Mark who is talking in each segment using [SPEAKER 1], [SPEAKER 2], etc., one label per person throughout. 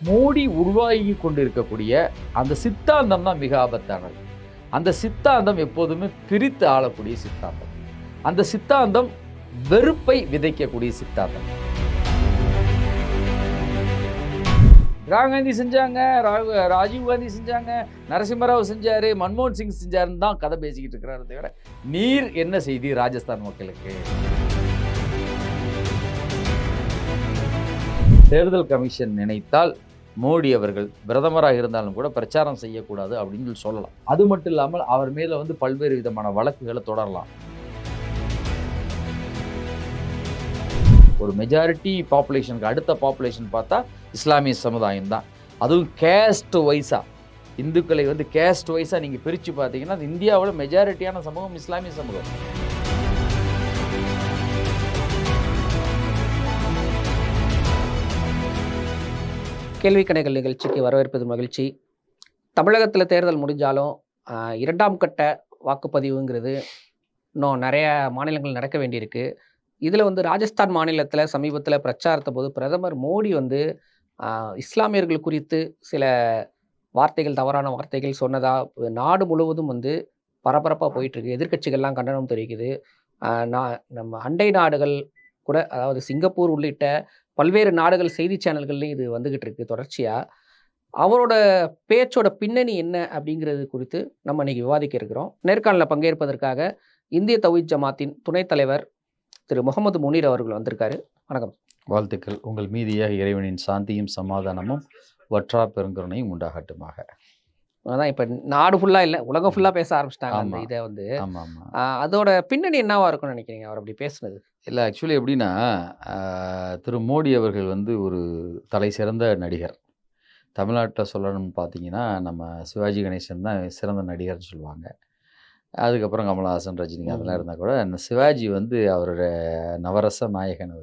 [SPEAKER 1] மோடி உருவாகி கொண்டிருக்கக்கூடிய அந்த சித்தாந்தம் தான் மிக ஆபத்தானது. அந்த சித்தாந்தம் எப்போதுமே பிரித்து ஆளக்கூடிய சித்தாந்தம். அந்த சித்தாந்தம் வெறுப்பை விதைக்கக்கூடிய சித்தாந்தம். ராகுல் காந்தி செஞ்சாங்க, ராஜீவ் காந்தி செஞ்சாங்க, நரசிம்மராவ் செஞ்சாரு, மன்மோகன் சிங் செஞ்சாருன்னு தான் கதை பேசிக்கிட்டு இருக்கிறாரு தவிர நீர் என்ன செய்தி ராஜஸ்தான் மக்களுக்கு? தேர்தல் கமிஷன் நினைத்தால் மோடி அவர்கள் பிரதமராக இருந்தாலும் கூட பிரச்சாரம் செய்யக்கூடாது அப்படின்னு சொல்லலாம். அது மட்டும் இல்லாமல் அவர் மேல பல்வேறு விதமான வழக்குகளை தொடரலாம். ஒரு மெஜாரிட்டி பாப்புலேஷனுக்கு அடுத்த பாப்புலேஷன் பார்த்தா இஸ்லாமிய சமுதாயம் தான். அதுவும் கேஸ்ட் வைஸா இந்துக்களை கேஸ்ட் வைஸா நீங்க பிரிச்சு பார்த்தீங்கன்னா இந்தியாவோட மெஜாரிட்டியான சமூகம் இஸ்லாமிய சமூகம்.
[SPEAKER 2] கேள்வி கணைகள் நிகழ்ச்சிக்கு வரவேற்பது மகிழ்ச்சி. தமிழகத்தில் தேர்தல் முடிஞ்சாலும் இரண்டாம் கட்ட வாக்குப்பதிவுங்கிறது இன்னும் நிறைய மாநிலங்கள் நடக்க வேண்டியிருக்கு. இதில் ராஜஸ்தான் மாநிலத்தில் சமீபத்தில் பிரச்சாரத்த போது பிரதமர் மோடி இஸ்லாமியர்கள் குறித்து சில வார்த்தைகள், தவறான வார்த்தைகள் சொன்னதா நாடு முழுவதும் பரபரப்பாக போயிட்டுருக்கு. எதிர்க்கட்சிகள்லாம் கண்டனம் தெரிவிக்குது. நம்ம அண்டை நாடுகள் கூட, அதாவது சிங்கப்பூர் உள்ளிட்ட பல்வேறு நாடுகள் செய்தி சேனல்கள்லையும் இது வந்துகிட்டு இருக்கு தொடர்ச்சியாக. அவரோட பேச்சோட பின்னணி என்ன அப்படிங்கிறது குறித்து நம்ம இன்னைக்கு விவாதிக்க இருக்கிறோம். நேர்காணலில் பங்கேற்பதற்காக இந்திய தௌஹீத் ஜமாத்தின் துணைத் தலைவர் திரு முகமது முனீர் அவர்கள் வந்திருக்காரு. வணக்கம்.
[SPEAKER 1] வாழ்த்துக்கள். உங்கள் மீதியாக இறைவனின் சாந்தியும் சமாதானமும் வற்றா பெருங்கருணையும் உண்டாகட்டுமாக.
[SPEAKER 2] அதான் இப்போ நாடு ஃபுல்லாக இல்லை, உலகம் ஃபுல்லாக பேச ஆரம்பிச்சிட்டாங்க அந்த இதை அதோட பின்னணி என்னவா இருக்கும்னு நினைக்கிறீங்க அவர் அப்படி பேசுனது?
[SPEAKER 1] இல்லை, ஆக்சுவலி எப்படின்னா திரு மோடி அவர்கள் ஒரு தலை சிறந்த நடிகர். தமிழ்நாட்டில் சொல்லணும்னு பார்த்தீங்கன்னா நம்ம சிவாஜி கணேசன் தான் சிறந்த நடிகர்னு சொல்லுவாங்க. அதுக்கப்புறம் கமலஹாசன், ரஜினி அதெல்லாம் இருந்தால் கூட இந்த சிவாஜி அவரோட நவரச நாயகன்.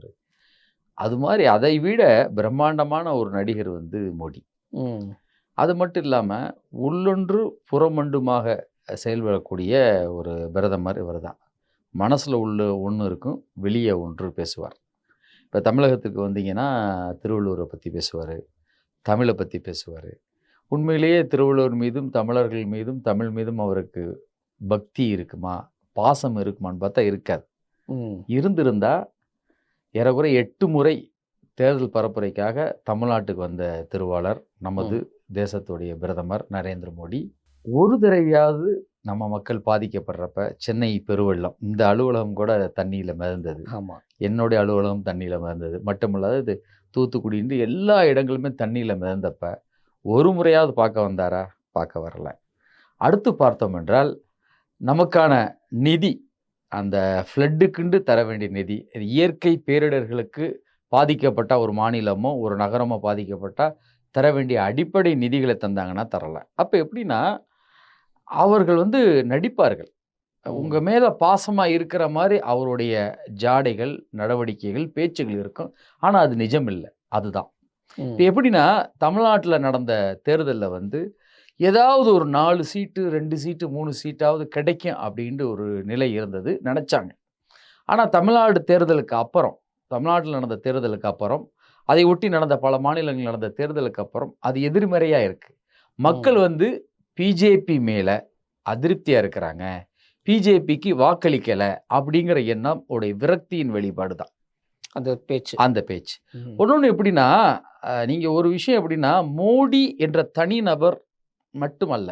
[SPEAKER 1] அது மாதிரி அதை விட பிரம்மாண்டமான ஒரு நடிகர் மோடி. அது மட்டும் இல்லாமல் உள்ளொன்று புறமண்டுமாக செயல்படக்கூடிய ஒரு பிரதமர் இவர் தான். மனசில் உள்ள ஒன்று இருக்கும், வெளியே ஒன்று பேசுவார். இப்போ தமிழகத்துக்கு வந்தீங்கன்னா திருவள்ளுவரை பற்றி பேசுவார், தமிழை பற்றி பேசுவார். உண்மையிலேயே திருவள்ளுவர் மீதும் தமிழர்கள் மீதும் தமிழ் மீதும் அவருக்கு பக்தி இருக்குமா, பாசம் இருக்குமான்னு பார்த்தா இருக்காது. இருந்திருந்தா ஏறக்குறை 8 முறை தேர்தல் பரப்புரைக்காக தமிழ்நாட்டுக்கு வந்த திருவாளர் நமது தேசத்துடைய பிரதமர் நரேந்திர மோடி. ஒரு தடவையாவது நம்ம மக்கள் பாதிக்கப்படுறப்ப சென்னை பெருவெள்ளம், இந்த அலுவலகம் கூட தண்ணியில் மிதந்தது.
[SPEAKER 2] ஆமாம்,
[SPEAKER 1] என்னுடைய அலுவலகம் தண்ணியில் மிதந்தது. மட்டுமில்லாது தூத்துக்குடின்னு எல்லா இடங்களுமே தண்ணியில் மிதந்தப்ப ஒரு முறையாவது பார்க்க வந்தாரா? பார்க்க வரல. அடுத்து பார்த்தோம் என்றால் நமக்கான நிதி, அந்த ஃப்ளட்டுக்குண்டு தர வேண்டிய நிதி, இயற்கை பேரிடர்களுக்கு பாதிக்கப்பட்ட ஒரு மாநிலமோ ஒரு நகரமோ பாதிக்கப்பட்டால் தர வேண்டிய அடிப்படை நிதிகளை தந்தாங்கன்னா தரலை. அப்போ எப்படின்னா அவர்கள் நடிப்பார்கள். உங்கள் மேலே பாசமாக இருக்கிற மாதிரி அவருடைய ஜாடைகள், நடவடிக்கைகள், பேச்சுகள் இருக்கும். ஆனால் அது நிஜம் இல்லை. அதுதான் இப்போ எப்படின்னா தமிழ்நாட்டில் நடந்த தேர்தலில் ஏதாவது ஒரு 4 சீட்டு 2 சீட்டு 3 சீட்டாவது கிடைக்கும் அப்படின்ட்டு ஒரு நிலை இருந்தது, நினச்சாங்க. ஆனால் தமிழ்நாட்டில் நடந்த தேர்தலுக்கு அப்புறம் அதை ஒட்டி நடந்த பல மாநிலங்கள் நடந்த தேர்தலுக்கு அப்புறம் அது எதிர்மறையாக இருக்குது. மக்கள் பிஜேபி மேலே அதிருப்தியாக இருக்கிறாங்க, பிஜேபிக்கு வாக்களிக்கலை அப்படிங்கிற எண்ணம் உடைய விரக்தியின் வெளிப்பாடு தான் அந்த பேச்சு. ஒன்று எப்படின்னா நீங்கள் ஒரு விஷயம் எப்படின்னா மோடி என்ற தனிநபர் மட்டுமல்ல,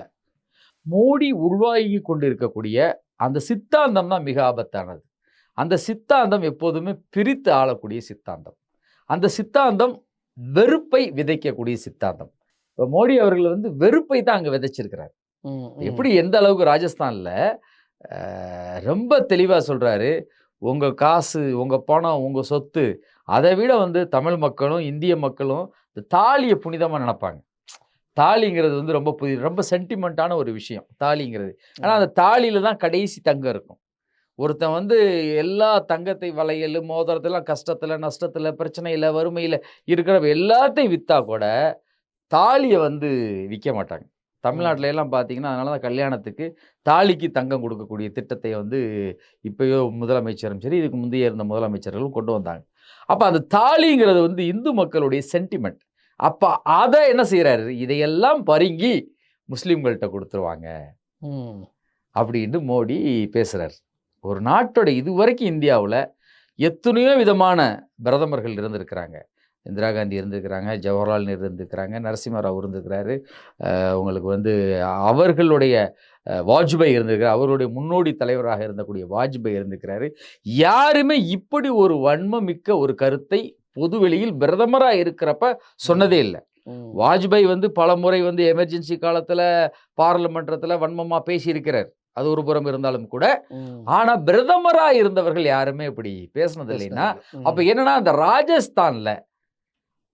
[SPEAKER 1] மோடி உருவாகி கொண்டிருக்கக்கூடிய அந்த சித்தாந்தம் தான் மிக ஆபத்தானது. அந்த சித்தாந்தம் எப்போதுமே பிரித்து ஆளக்கூடிய சித்தாந்தம். அந்த சித்தாந்தம் வெறுப்பை விதைக்கக்கூடிய சித்தாந்தம். இப்போ மோடி அவர்கள் வெறுப்பை தான் அங்கே விதைச்சிருக்கிறார். எப்படி எந்த அளவுக்கு ராஜஸ்தானில் ரொம்ப தெளிவாக சொல்கிறாரு, உங்கள் காசு, உங்கள் பணம், உங்கள் சொத்து, அதை விட தமிழ் மக்களும் இந்திய மக்களும் இந்த தாலியை புனிதமாக நினைப்பாங்க. தாலிங்கிறது ரொம்ப சென்டிமெண்ட்டான ஒரு விஷயம் தாலிங்கிறது. ஆனால் அந்த தாலியில் தான் கடைசி தங்கம் இருக்கும். ஒருத்தன் எல்லா தங்கத்தை, வளையல், மோதிரத்தெல்லாம் கஷ்டத்தில், நஷ்டத்தில், பிரச்சனையில், வறுமையில் இருக்கிற எல்லாத்தையும் விற்றா கூட தாலியை விற்க மாட்டாங்க. தமிழ்நாட்டில எல்லாம் பார்த்தீங்கன்னா அதனால தான் கல்யாணத்துக்கு தாலிக்கு தங்கம் கொடுக்கக்கூடிய திட்டத்தை இப்போயோ முதலமைச்சரும் சரி இதுக்கு முந்தைய இருந்த முதலமைச்சர்களும் கொண்டு வந்தாங்க. அப்போ அந்த தாலிங்கிறது இந்து மக்களுடைய சென்டிமெண்ட். அப்ப அதை என்ன செய்யறாரு, இதையெல்லாம் பருங்கி முஸ்லிம்கள்கிட்ட கொடுத்துருவாங்க அப்படின்னு மோடி பேசுறாரு. ஒரு நாட்டோட இதுவரைக்கும் இந்தியாவில் எத்தனையோ விதமான பிரதமர்கள் இருந்திருக்கிறாங்க. இந்திரா காந்தி இருந்திருக்கிறாங்க, ஜவஹர்லால் நேரு இருந்திருக்கிறாங்க, நரசிம்ம ராவ் இருந்திருக்கிறாரு, உங்களுக்கு வந்து அவர்களுடைய வாஜ்பாய் இருந்திருக்கிறார், அவருடைய முன்னோடி தலைவராக இருந்தக்கூடிய வாஜ்பாய் இருந்திருக்கிறாரு. யாருமே இப்படி ஒரு வன்மமிக்க ஒரு கருத்தை பொதுவெளியில் பிரதமராக இருக்கிறப்ப சொன்னதே இல்லை. வாஜ்பாய் வந்து பல முறை வந்து எமர்ஜென்சி காலத்தில் பாராளுமன்றத்தில் வன்மமாக பேசியிருக்கிறார், அது ஒரு புறம் இருந்தாலும் கூட. ஆனா பிரதமரா இருந்தவர்கள் யாருமே இப்படி பேசினது இல்லைன்னா, அப்ப என்னன்னா அந்த ராஜஸ்தான்ல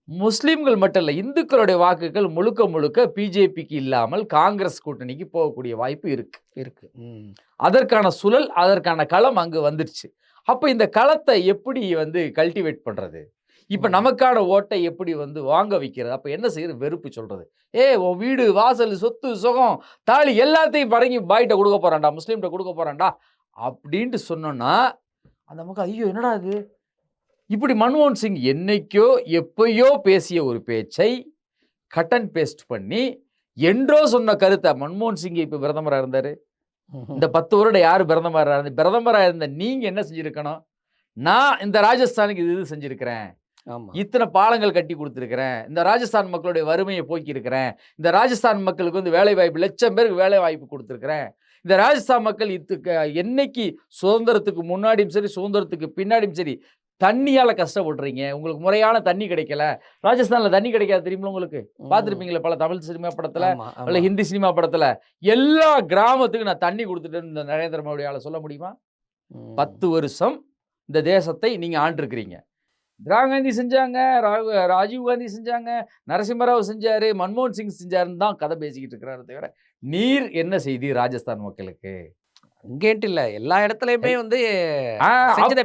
[SPEAKER 1] முஸ்லிம்கள் மட்டும் இல்ல, இந்துக்களுடைய வாக்குகள் முழுக்க முழுக்க பிஜேபிக்கு இல்லாமல் காங்கிரஸ் கூட்டணிக்கு போகக்கூடிய வாய்ப்பு இருக்கு. அதற்கான சுழல், அதற்கான களம் அங்கு வந்துடுச்சு. அப்ப இந்த களத்தை எப்படி வந்து கல்டிவேட் பண்றது, இப்ப நமக்கான ஓட்டை எப்படி வந்து வாங்க வைக்கிறது? அப்ப என்ன செய்யறது? வெறுப்பு சொல்றது. உன் வீடு வாசல் சொத்து சுகம் தாலி எல்லாத்தையும் படங்கி பாய்கிட்ட கொடுக்க போறான்டா, முஸ்லீம்கிட்ட கொடுக்க போறான்டா அப்படின்ட்டு சொன்னோம்னா அந்த மக்கள் ஐயோ என்னடா இது, இப்படி மன்மோகன் சிங் என்னைக்கோ எப்பயோ பேசிய ஒரு பேச்சை கட் அண்ட் பேஸ்ட் பண்ணி என்றோ சொன்ன கருத்தை, மன்மோகன் சிங் இப்ப பிரதமராக இருந்தாரு, இந்த 10 வருடம் யாரு பிரதமராக இருந்த நீங்க என்ன செஞ்சிருக்கணும்? நான் இந்த ராஜஸ்தானுக்கு இது செஞ்சிருக்கிறேன், இத்தனை பாலங்கள் கட்டி கொடுத்துருக்கிறேன், இந்த ராஜஸ்தான் மக்களுடைய வறுமையை போக்கி இருக்கிறேன், இந்த ராஜஸ்தான் மக்களுக்கு வந்து வேலை வாய்ப்பு, லட்சம் பேருக்கு வேலை வாய்ப்பு கொடுத்துருக்கிறேன், இந்த ராஜஸ்தான் மக்கள் என்னைக்கு சுதந்திரத்துக்கு முன்னாடியும் சரி சுதந்திரத்துக்கு பின்னாடியும் சரி தண்ணியால கஷ்டப்படுறீங்க, உங்களுக்கு முறையான தண்ணி கிடைக்கல. ராஜஸ்தான்ல தண்ணி கிடைக்காது தெரியுமா உங்களுக்கு? பார்த்துருப்பீங்களா பல தமிழ் சினிமா படத்துல, இல்ல ஹிந்தி சினிமா படத்துல, எல்லா கிராமத்துக்கும் நான் தண்ணி கொடுத்துட்டேன்னு இந்த நரேந்திர மோடியால சொல்ல முடியுமா? 10 வருஷம் இந்த தேசத்தை நீங்க ஆண்டிருக்கிறீங்க. இந்திரா காந்தி செஞ்சாங்க, ராஜீவ் காந்தி செஞ்சாங்க, நரசிம்மராவ் செஞ்சாரு, மன்மோகன் சிங் செஞ்சாருன்னு தான் கதை பேசிக்கிட்டு இருக்கிறாரு தவிர, நீர் என்ன செய்தி ராஜஸ்தான் மக்களுக்கு?
[SPEAKER 2] இங்கேட்டு இல்ல, எல்லா இடத்துலயுமே வந்து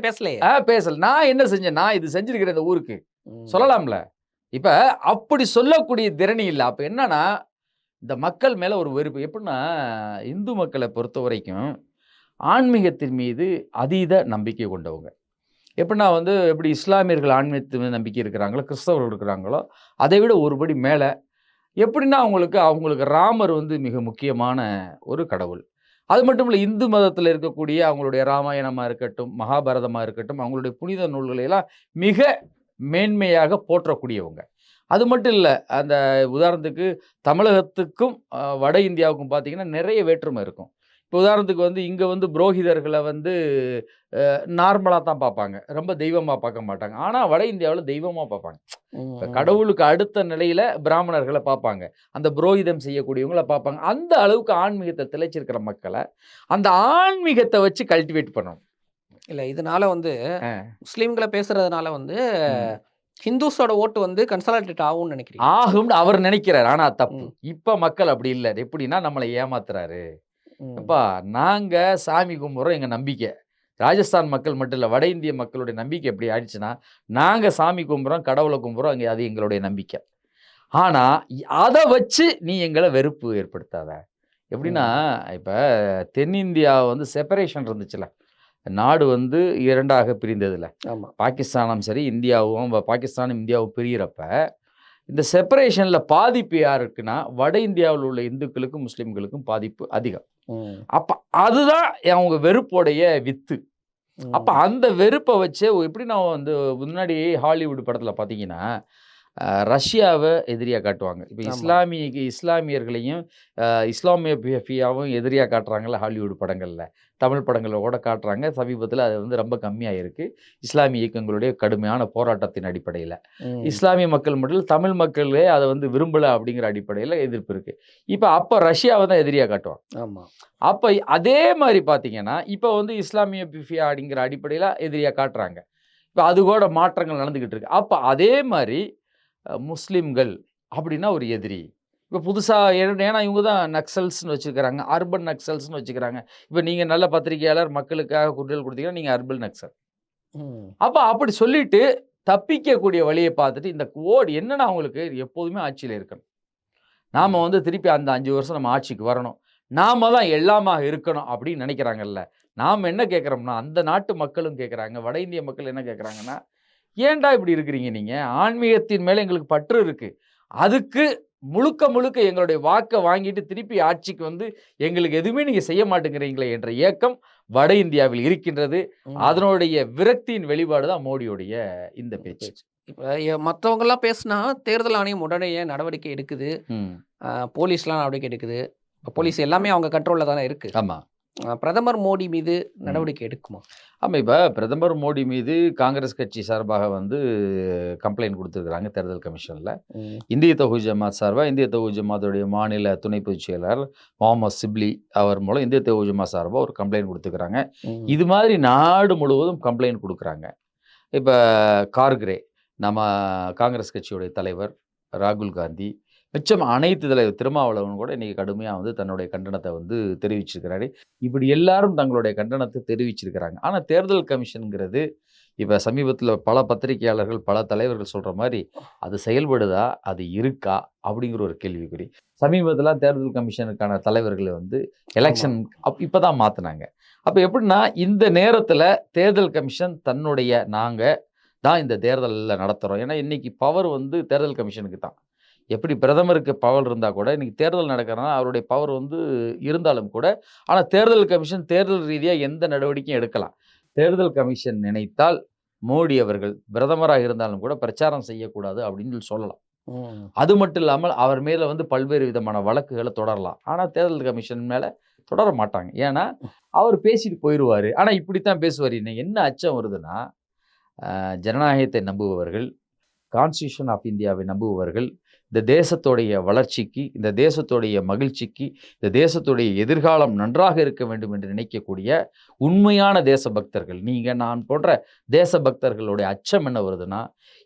[SPEAKER 1] பேசல. நான் என்ன செஞ்சேன், நான் இது செஞ்சிருக்கிறேன் இந்த ஊருக்கு சொல்லலாம்ல. இப்ப அப்படி சொல்லக்கூடிய திறனி இல்லை. அப்ப என்னன்னா இந்த மக்கள் மேல ஒரு வெறுப்பு. எப்படின்னா இந்து மக்களை பொறுத்த வரைக்கும் ஆன்மீகத்தின் மீது அதீத நம்பிக்கை கொண்டவங்க. எப்படின்னா வந்து எப்படி இஸ்லாமியர்கள் ஆன்மீகத்தின் மீது நம்பிக்கை இருக்கிறாங்களோ, கிறிஸ்தவர்கள் இருக்கிறாங்களோ, அதை விட ஒருபடி மேலே எப்படின்னா அவங்களுக்கு ராமர் வந்து மிக முக்கியமான ஒரு கடவுள். அது மட்டும் இல்லை, இந்து மதத்தில் இருக்கக்கூடிய அவங்களுடைய ராமாயணமாக இருக்கட்டும், மகாபாரதமாக இருக்கட்டும், அவங்களுடைய புனித நூல்களை எல்லாம் மிக மேன்மையாக போற்றக்கூடியவங்க. அது மட்டும் இல்லை, அந்த உதாரணத்துக்கு தமிழகத்துக்கும் வட இந்தியாவுக்கும் பார்த்தீங்கன்னா நிறைய வேற்றுமை இருக்கும். இப்போ உதாரணத்துக்கு வந்து இங்கே வந்து புரோகிதர்களை வந்து நார்மலாக தான் பார்ப்பாங்க, ரொம்ப தெய்வமாக பார்க்க மாட்டாங்க. ஆனால் வட இந்தியாவில் தெய்வமாக பார்ப்பாங்க. இப்போ கடவுளுக்கு அடுத்த நிலையில் பிராமணர்களை பார்ப்பாங்க, அந்த புரோகிதம் செய்யக்கூடியவங்களை பார்ப்பாங்க. அந்த அளவுக்கு ஆன்மீகத்தை திளைச்சிருக்கிற மக்களை அந்த ஆன்மீகத்தை வச்சு கல்டிவேட் பண்ணணும்.
[SPEAKER 2] இல்லை இதனால வந்து முஸ்லீம்களை பேசுறதுனால வந்து ஹிந்துஸோட ஓட்டு வந்து கன்சாலிடேட் ஆகும்னு நினைக்கிறீங்க?
[SPEAKER 1] ஆகும்னு அவர் நினைக்கிறார், ஆனால் தப்பு. இப்போ மக்கள் அப்படி இல்லை. எப்படின்னா நம்மளை ஏமாத்துறாரு. அப்பா நாங்கள் சாமி கும்பிட்றோம், எங்கள் நம்பிக்கை. ராஜஸ்தான் மக்கள் மட்டும் இல்லை, வட இந்திய மக்களுடைய நம்பிக்கை எப்படி ஆயிடுச்சுன்னா, நாங்கள் சாமி கும்பிட்றோம், கடவுளை கும்பிட்றோம், அங்கே அது எங்களுடைய நம்பிக்கை. ஆனால் அதை வச்சு நீ எங்களை வெறுப்பு ஏற்படுத்தாத. எப்படின்னா இப்போ தென்னிந்தியா வந்து செப்பரேஷன் இருந்துச்சுல, நாடு வந்து 2ஆக பிரிந்ததில்ல. பாகிஸ்தானும் சரி இந்தியாவும், பாகிஸ்தானும் இந்தியாவும் பிரிகிறப்ப இந்த செப்பரேஷனில் பாதிப்பு யாருக்குன்னா வட இந்தியாவில் உள்ள இந்துக்களுக்கும் முஸ்லீம்களுக்கும் பாதிப்பு அதிகம். அப்போ அதுதான் அவங்க வெறுப்போடைய வித்து. அப்போ அந்த வெறுப்பை வச்சு எப்படி நான் வந்து முன்னாடி ஹாலிவுட் படத்தில் பார்த்தீங்கன்னா ரஷ்யாவை எதிரியாக காட்டுவாங்க. இப்போ இஸ்லாமியர்களையும் இஸ்லாமியாவும் எதிரியாக காட்டுறாங்கல்ல ஹாலிவுட் படங்களில், தமிழ் படங்களில் கூட காட்டுறாங்க. சமீபத்தில் அது வந்து ரொம்ப கம்மியாக இருக்குது. இஸ்லாமிய இயக்கங்களுடைய கடுமையான போராட்டத்தின் அடிப்படையில் இஸ்லாமிய மக்கள் மட்டும் தமிழ் மக்களே அதை வந்து விரும்பலை அப்படிங்கிற அடிப்படையில் எதிர்ப்பு இருக்குது. அப்போ ரஷ்யாவை தான் எதிரியாக காட்டுவாங்க.
[SPEAKER 2] ஆமாம்.
[SPEAKER 1] அப்போ அதே மாதிரி பார்த்தீங்கன்னா இப்போ வந்து இஸ்லாமிய பிஃபியா அப்படிங்கிற அடிப்படையில் எதிரியாக காட்டுறாங்க. இப்போ அது கூட மாற்றங்கள் நடந்துக்கிட்டு இருக்கு. அப்போ அதே மாதிரி முஸ்லீம்கள் அப்படின்னா ஒரு எதிரி. இப்போ புதுசாக ஏன்னா இவங்க தான் நக்சல்ஸ்னு வச்சுக்கிறாங்க, அர்பன் நக்சல்ஸ்னு வச்சுக்கிறாங்க. இப்போ நீங்கள் நல்ல பத்திரிகையாளர், மக்களுக்காக குரல் கொடுத்தீங்கன்னா நீங்கள் அர்பன் நக்சல். அப்போ அப்படி சொல்லிட்டு தப்பிக்கக்கூடிய வழியை பார்த்துட்டு இந்த கோட் என்னன்னா அவங்களுக்கு எப்போதுமே ஆட்சியில் இருக்கணும், நாம் வந்து திருப்பி அந்த 5 வருஷம் நம்ம ஆட்சிக்கு வரணும், நாம தான் எல்லாமாக இருக்கணும் அப்படின்னு நினைக்கிறாங்கல்ல. நாம் என்ன கேட்குறோம்னா, அந்த நாட்டு மக்களும் கேட்குறாங்க, வட இந்திய மக்கள் என்ன கேட்குறாங்கன்னா, ஏன்டா இப்படி இருக்கிறீங்க, நீங்கள் ஆன்மீகத்தின் மேலே எங்களுக்கு பற்று இருக்குது, அதுக்கு முழுக்க முழுக்க எங்களுடைய வாக்கை வாங்கிட்டு திருப்பி ஆட்சிக்கு வந்து எங்களுக்கு எதுவுமே நீங்க செய்ய மாட்டேங்கிறீங்களே என்ற ஏக்கம் வட இந்தியாவில் இருக்கின்றது. அதனுடைய விரக்தியின் வெளிப்பாடு தான் மோடியுடைய இந்த பேச்சு.
[SPEAKER 2] இப்போ மற்றவங்கெல்லாம் பேசுனா தேர்தல் ஆணையம் உடனே நடவடிக்கை எடுக்குது,
[SPEAKER 1] ம்.
[SPEAKER 2] போலீஸ்லாம் நடவடிக்கை எடுக்குது. இப்போ போலீஸ் எல்லாமே அவங்க கண்ட்ரோலில் தானே இருக்கு.
[SPEAKER 1] ஆமா.
[SPEAKER 2] பிரதமர் மோடி மீது நடவடிக்கை எடுக்குமா?
[SPEAKER 1] ஆமா. இப்ப பிரதமர் மோடி மீது காங்கிரஸ் கட்சி சார்பாக வந்து கம்ப்ளைண்ட் குடுத்திருக்காங்க தேர்தல் கமிஷன்ல. இந்திய தௌஹீத் ஜமாத் சார்பா இந்திய தௌஹீத் ஜமாத்துடைய மாநில துணை பொதுச் செயலாளர் முகமது சிப்லி அவர் மூலம் இந்திய தௌஹீத் ஜமாத் சார்பா ஒரு கம்ப்ளைண்ட் குடுத்துருக்காங்க. இது மாதிரி நாடு முழுவதும் கம்ப்ளைண்ட் குடுக்குறாங்க. இப்ப கார்கரே நம்ம காங்கிரஸ் கட்சியுடைய தலைவர் ராகுல் காந்தி, மிச்சம் அனைத்து தலைவர் திருமாவளவன் கூட இன்னைக்கு கடுமையா வந்து தன்னுடைய கண்டனத்தை வந்து தெரிவிச்சிருக்கிறாரு. இப்படி எல்லாரும் தங்களுடைய கண்டனத்தை தெரிவிச்சிருக்கிறாங்க. ஆனா தேர்தல் கமிஷன்ங்கிறது இப்ப சமீபத்துல பல பத்திரிகையாளர்கள், பல தலைவர்கள் சொல்ற மாரி அது செயல்படுதா? அது இருக்கா? அப்படிங்கிற ஒரு கேள்விக்குறி. சமீபத்துல தேர்தல் கமிஷனுக்கான தலைவர்களை வந்து எலெக்ஷன் இப்பதான் மாத்துனாங்க. அப்ப எப்படின்னா இந்த நேரத்துல தேர்தல் கமிஷன் தன்னுடைய நாங்க தான் இந்த தேர்தல்ல நடத்துறோம். ஏன்னா இன்னைக்கு பவர் வந்து தேர்தல் கமிஷனுக்கு தான். எப்படி பிரதமருக்கு பவர் இருந்தா கூட இன்னைக்கு தேர்தல் நடக்கிறனால அவருடைய பவர் வந்து இருந்தாலும் கூட, ஆனா தேர்தல் கமிஷன் தேர்தல் ரீதியா எந்த நடவடிக்கையும் எடுக்கலாம். தேர்தல் கமிஷன் நினைத்தால் மோடி அவர்கள் பிரதமராக இருந்தாலும் கூட பிரச்சாரம் செய்யக்கூடாது அப்படின்னு சொல்லலாம். அது மட்டும் இல்லாமல் அவர் மேல வந்து பல்வேறு விதமான வழக்குகளை தொடரலாம். ஆனா தேர்தல் கமிஷன் மேல தொடர மாட்டாங்க. ஏன்னா அவர் பேசிட்டு போயிடுவாரு. ஆனா இப்படித்தான் பேசுவார். இன்னைக்கு என்ன அச்சம் வருதுன்னா, ஜனநாயகத்தை நம்புபவர்கள், கான்ஸ்டிடியூஷன் ஆஃப் இந்தியாவை நம்புபவர்கள், இந்த தேசத்துடைய வளர்ச்சிக்கு, இந்த தேசத்துடைய மகிழ்ச்சிக்கு, இந்த தேசத்துடைய எதிர்காலம் நன்றாக இருக்க வேண்டும் என்று நினைக்கக்கூடிய உண்மையான தேசபக்தர்கள், நீங்க நான் போன்ற தேசபக்தர்களுடைய அச்சம் என்ன வருதுன்னா,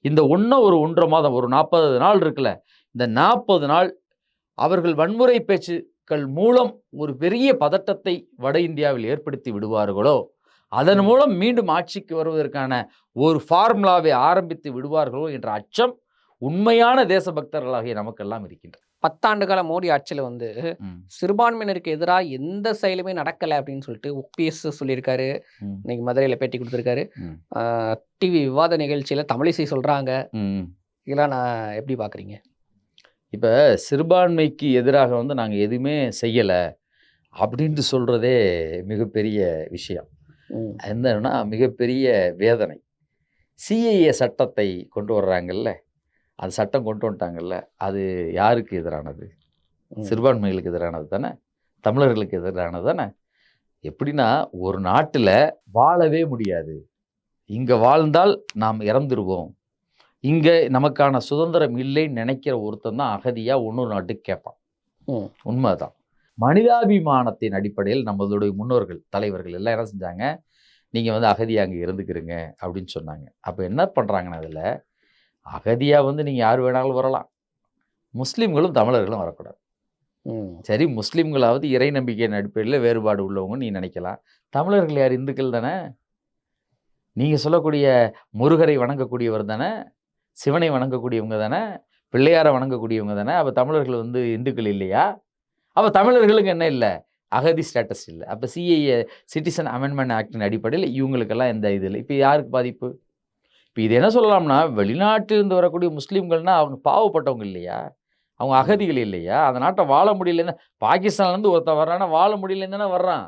[SPEAKER 1] இந்த ஒரு 1.5 மாதம் ஒரு 40 நாள் இருக்குல்ல, இந்த 40 நாள் அவர்கள் வன்முறை பேச்சுக்கள் மூலம் ஒரு பெரிய பதட்டத்தை வட இந்தியாவில் ஏற்படுத்தி விடுவார்களோ, அதன் மூலம் மீண்டும் ஆட்சிக்கு வருவதற்கான ஒரு ஃபார்முலாவை ஆரம்பித்து விடுவார்களோ என்ற அச்சம் உண்மையான தேசபக்தர்களாகிய நமக்கெல்லாம் இருக்கின்றது.
[SPEAKER 2] 10 ஆண்டு கால மோடி ஆட்சியில் வந்து சிறுபான்மையினருக்கு எதிராக எந்த செயலுமே நடக்கலை அப்படின்னு சொல்லிட்டு OPS சொல்லியிருக்காரு. இன்னைக்கு மதுரையில் பேட்டி கொடுத்துருக்காரு. டிவி விவாத நிகழ்ச்சியில் தமிழிசை சொல்றாங்க. இதெல்லாம் நான் எப்படி பார்க்குறீங்க?
[SPEAKER 1] இப்போ சிறுபான்மைக்கு எதிராக வந்து நாங்கள் எதுவுமே செய்யலை அப்படின்ட்டு சொல்கிறதே மிகப்பெரிய விஷயம். என்னன்னா மிகப்பெரிய வேதனை. சிஏஏ சட்டத்தை கொண்டு வர்றாங்கல்ல, அந்த சட்டம் கொண்டு வந்துட்டாங்கல்ல, அது யாருக்கு எதிரானது? சிறுபான்மைகளுக்கு எதிரானது தானே, தமிழர்களுக்கு எதிரானது தானே. எப்படின்னா ஒரு நாட்டில் வாழவே முடியாது, இங்கே வாழ்ந்தால் நாம் இறந்துருவோம், இங்கே நமக்கான சுதந்திரம் இல்லைன்னு நினைக்கிற ஒருத்தன் தான் அகதியாக இன்னொரு நாட்டுக்கு கேட்பான். உண்மைதான். மனிதாபிமானத்தின் அடிப்படையில் நம்மளுடைய முன்னோர்கள் தலைவர்கள் எல்லாம் என்ன செஞ்சாங்க, நீங்கள் வந்து அகதியாக அங்கே இருந்துக்கிறீங்க அப்படின்னு சொன்னாங்க. அப்போ என்ன பண்ணுறாங்கன்னா அதில் அகதியாக வந்து நீங்கள் யார் வேணாலும் வரலாம், முஸ்லீம்களும் தமிழர்களும் வரக்கூடாது. சரி, முஸ்லீம்களாவது இறை நம்பிக்கையின் அடிப்படையில் வேறுபாடு உள்ளவங்க நீ நினைக்கலாம், தமிழர்கள் யார் இந்துக்கள் தானே, நீங்கள் சொல்லக்கூடிய முருகரை வணங்கக்கூடியவர் தானே, சிவனை வணங்கக்கூடியவங்க தானே, பிள்ளையாரை வணங்கக்கூடியவங்க தானே. அப்போ தமிழர்கள் வந்து இந்துக்கள் இல்லையா? அப்போ தமிழர்களுக்கு என்ன இல்லை, அகதி ஸ்டேட்டஸ் இல்லை. அப்போ சிஏஏ சிட்டிசன் அமெண்ட்மெண்ட் ஆக்டின் அடிப்படையில் இவங்களுக்கெல்லாம் எந்த இது இல்லை. இப்போ யாருக்கு பாதிப்பு? இப்போ இது என்ன சொல்லலாம்னா, வெளிநாட்டிலிருந்து வரக்கூடிய முஸ்லீம்கள்னால் அவங்க பாவப்பட்டவங்க இல்லையா, அவங்க அகதிகள் இல்லையா, அந்த நாட்டை வாழ முடியலன்னா, பாகிஸ்தான்லேருந்து ஒருத்தன் வர்றான்னா வாழ முடியலன்னு தானே வர்றான்,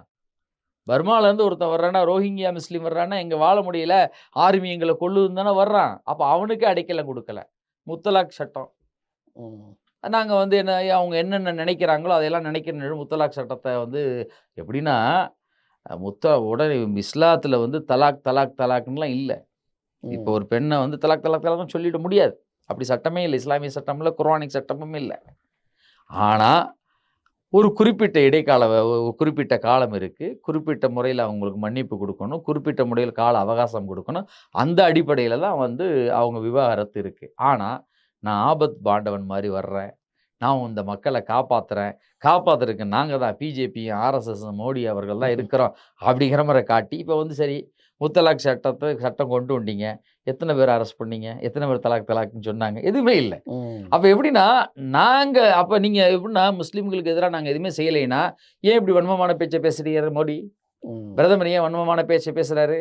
[SPEAKER 1] பர்மாலேருந்து ஒருத்தன் வர்றான்னா, ரோஹிங்கியா முஸ்லீம் வர்றான்னா எங்கே வாழ முடியல, ஆர்மி எங்களை கொள்ளுதுன்னு தானே வர்றான். அப்போ அவனுக்கு அடைக்கலம் கொடுக்கல முத்தலாக் சட்டம். நாங்கள் வந்து என்ன அவங்க என்னென்ன நினைக்கிறாங்களோ அதையெல்லாம் நினைக்கிற முத்தலாக் சட்டத்தை வந்து எப்படின்னா, உடனே இஸ்லாத்தில் வந்து தலாக் தலாக் தலாக்னுலாம் இல்லை. இப்போ ஒரு பெண்ணை வந்து தலாக் தலாக் தலாக்னு சொல்லிட முடியாது, அப்படி சட்டமே இல்லை. இஸ்லாமிய சட்டம் இல்லை, குர்ஆனிக் சட்டமும் இல்லை. ஆனால் ஒரு குறிப்பிட்ட இடைக்கால குறிப்பிட்ட காலம் இருக்குது, குறிப்பிட்ட முறையில் அவங்களுக்கு மன்னிப்பு கொடுக்கணும், குறிப்பிட்ட முறையில் கால அவகாசம் கொடுக்கணும். அந்த அடிப்படையில் தான் வந்து அவங்க விவாகரத்து இருக்குது. ஆனால் நான் ஆபத் பாண்டவன் மாதிரி வர்றேன், நான் இந்த மக்களை காப்பாற்றுறதுக்கு நாங்கள் தான் பிஜேபி, RSS, மோடி அவர்கள் தான் இருக்கிறோம் அப்படிங்கிற மாதிரி காட்டி இப்போ வந்து சரி முத்தலாக் சட்டம் கொண்டு வந்தீங்க, எத்தனை பேர் அரெஸ்ட் பண்ணீங்க, எத்தனை பேர் தலாக்னு சொன்னாங்க? எதுவுமே இல்லை. அப்போ எப்படின்னா நாங்கள் அப்போ நீங்கள் எப்படின்னா முஸ்லீம்களுக்கு எதிராக நாங்கள் எதுவுமே செய்யலைன்னா ஏன் இப்படி வன்மமான பேச்சை பேசுகிறீங்க மோடி? பிரதமர் ஏன் வன்மமான பேச்சை பேசுகிறாரு?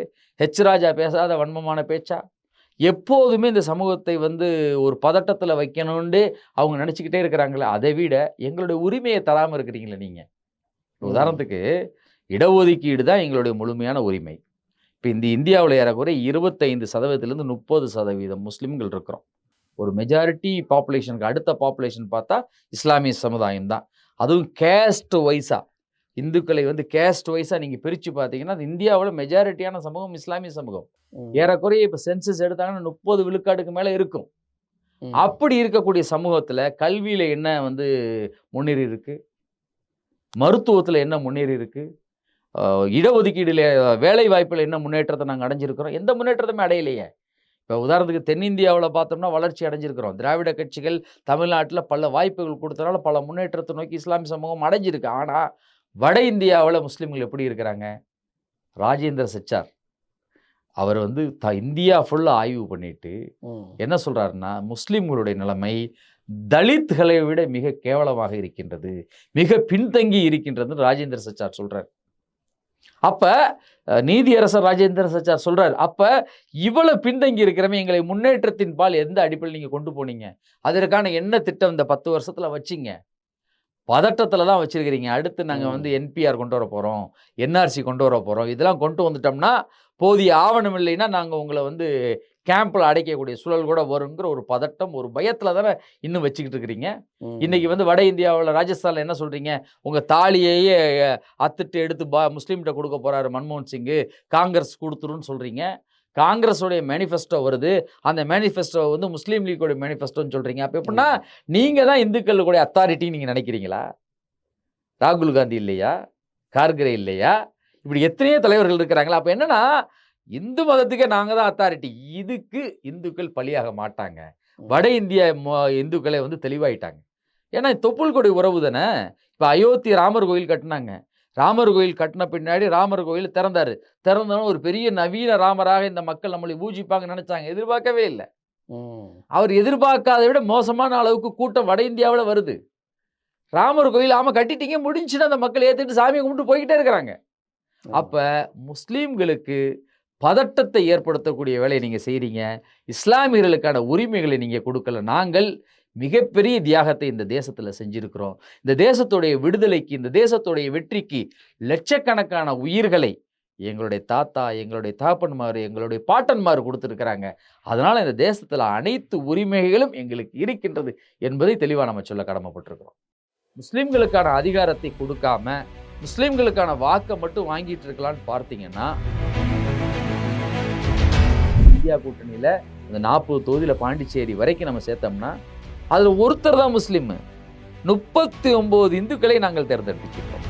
[SPEAKER 1] ராஜா பேசாத வன்மமான பேச்சா? எப்போதுமே இந்த சமூகத்தை வந்து ஒரு பதட்டத்தில் வைக்கணும்னு அவங்க நினச்சிக்கிட்டே இருக்கிறாங்களே, அதை விட எங்களுடைய உரிமையை தராமல் இருக்கிறீங்களே நீங்கள். உதாரணத்துக்கு இடஒதுக்கீடு தான் எங்களுடைய முழுமையான உரிமை. இப்போ இந்த இந்தியாவில் ஏறக்குறைய 25%லேருந்து 30% முஸ்லீம்கள் இருக்கிறோம். ஒரு மெஜாரிட்டி பாப்புலேஷனுக்கு அடுத்த பாப்புலேஷன் பார்த்தா இஸ்லாமிய சமுதாயம் தான். அதுவும் கேஸ்ட் வைஸாக இந்துக்களை வந்து கேஸ்ட் வைஸாக நீங்கள் பிரித்து பார்த்தீங்கன்னா இந்தியாவில் மெஜாரிட்டியான சமூகம் இஸ்லாமிய சமூகம். ஏறக்குறைய இப்போ சென்சஸ் எடுத்தாங்கன்னா 30 விழுக்காட்டுக்கு மேலே இருக்கும். அப்படி இருக்கக்கூடிய சமூகத்தில் கல்வியில் என்ன வந்து முன்னேறி இருக்கு, மருத்துவத்தில் என்ன முன்னேறி இருக்கு, இடஒதுக்கீடுல வேலை வாய்ப்பில் என்ன முன்னேற்றத்தை நாங்கள் அடைஞ்சிருக்கிறோம்? எந்த முன்னேற்றத்தையுமே அடையலையே. இப்போ உதாரணத்துக்கு தென்னிந்தியாவில் பார்த்தோம்னா வளர்ச்சி அடைஞ்சிருக்கிறோம். திராவிட கட்சிகள் தமிழ்நாட்டில் பல வாய்ப்புகள் கொடுத்தனால பல முன்னேற்றத்தை நோக்கி இஸ்லாமிய சமூகம் அடைஞ்சிருக்கு. ஆனால் வட இந்தியாவில் முஸ்லீம்கள் எப்படி இருக்கிறாங்க? ராஜேந்திர சச்சார் அவர் வந்து இந்தியா ஃபுல்லாக ஆய்வு பண்ணிட்டு என்ன சொல்கிறாருன்னா, முஸ்லீம்களுடைய நிலைமை தலித்களை விட மிக கேவலமாக இருக்கின்றது, மிக பின்தங்கி இருக்கின்றது ராஜேந்திர சச்சார் சொல்கிறார். அப்போ நீதியரசர் ராஜேந்திர சச்சார் சொல்கிறார், அப்போ இவ்வளவு பின்தங்கி இருக்கிறவங்க எங்களை முன்னேற்றத்தின் பால் எந்த அடிப்படையில் நீங்கள் கொண்டு போனீங்க? அதற்கான என்ன திட்டம் இந்த 10 வருஷத்தில் வச்சிங்க? பதட்டத்தில் தான் வச்சுருக்கிறீங்க. அடுத்து நாங்கள் வந்து என்பிஆர் கொண்டு வர போகிறோம், என்ஆர்சி கொண்டு வர போகிறோம், இதெல்லாம் கொண்டு வந்துட்டோம்னா போதிய ஆவணம் இல்லைன்னா நாங்கள் உங்களை வந்து கேம்பில் அடைக்கக்கூடிய சூழல் கூட வருங்கிற ஒரு பதட்டம், ஒரு பயத்தில் தானே இன்னும் வச்சுக்கிட்டு இருக்கிறீங்க. இன்றைக்கி வந்து வட இந்தியாவில் ராஜஸ்தானில் என்ன சொல்கிறீங்க? உங்கள் தாலியையே அத்துட்டு எடுத்து முஸ்லீம்கிட்ட கொடுக்க போகிறாரு மன்மோகன் சிங்கு, காங்கிரஸ் கொடுத்துருன்னு சொல்கிறீங்க. காங்கிரஸோடைய மேனிஃபெஸ்டோ வருது, அந்த மேனிஃபெஸ்டோ வந்து முஸ்லீம் லீக்கோடைய மேனிஃபெஸ்டோன்னு சொல்கிறீங்க. அப்போ எப்படின்னா நீங்கள் தான் இந்துக்களுடைய அத்தாரிட்டின்னு நீங்கள் நினைக்கிறீங்களா? ராகுல் காந்தி இல்லையா? கார்கரே இல்லையா? இப்படி எத்தனையோ தலைவர்கள் இருக்கிறாங்களா? அப்போ என்னன்னா இந்து மதத்துக்கே நாங்கள் தான் அத்தாரிட்டி. இதுக்கு இந்துக்கள் பலியாக மாட்டாங்க. வட இந்திய இந்துக்களை வந்து தெளிவாயிட்டாங்க. ஏன்னா தொப்புள் கொடி உறவு தானே. இப்போ அயோத்தி ராமர் கோயில் கட்டினாங்க. ராமர் கோயில் கட்டின பின்னாடி ராமர் கோயில் திறந்தாலும் ஒரு பெரிய நவீன ராமராக இந்த மக்கள் நம்மளை பூஜிப்பாங்கன்னு நினைச்சாங்க. எதிர்பார்க்கவே இல்லை. அவர் எதிர்பார்க்காத விட மோசமான அளவுக்கு கூட்டம் வட இந்தியாவில் வருது. ராமர் கோயில் ஆமாம் கட்டிட்டீங்க, முடிஞ்சுன்னு அந்த மக்கள் ஏற்றிட்டு சாமியை கும்பிட்டு போய்கிட்டே இருக்கிறாங்க. அப்போ முஸ்லீம்களுக்கு பதட்டத்தை ஏற்படுத்தக்கூடிய வேலையை நீங்கள் செய்கிறீங்க. இஸ்லாமியர்களுக்கான உரிமைகளை நீங்கள் கொடுக்கல. நாங்கள் மிகப்பெரிய தியாகத்தை இந்த தேசத்தில் செஞ்சுருக்கிறோம். இந்த தேசத்துடைய விடுதலைக்கு, இந்த தேசத்துடைய வெற்றிக்கு லட்சக்கணக்கான உயிர்களை எங்களுடைய தாத்தா, எங்களுடைய தாப்பன்மார், எங்களுடைய பாட்டன்மார் கொடுத்துருக்கிறாங்க. அதனால் இந்த தேசத்தில் அனைத்து உரிமைகளும் எங்களுக்கு இருக்கின்றது என்பதை தெளிவாக நம்ம சொல்ல கடமைப்பட்டிருக்கிறோம். முஸ்லீம்களுக்கான அதிகாரத்தை கொடுக்காம முஸ்லீம்களுக்கான வாக்கை மட்டும் வாங்கிட்டு இருக்கலான்னு பார்த்தீங்கன்னா, இந்தியா கூட்டணியில் இந்த 40 தொகுதியில் பாண்டிச்சேரி வரைக்கும் நம்ம சேர்த்தோம்னா அதில் ஒருத்தர் தான் முஸ்லீம். 39 இந்துக்களை நாங்கள் தேர்ந்தெடுத்துக்கிறோம்.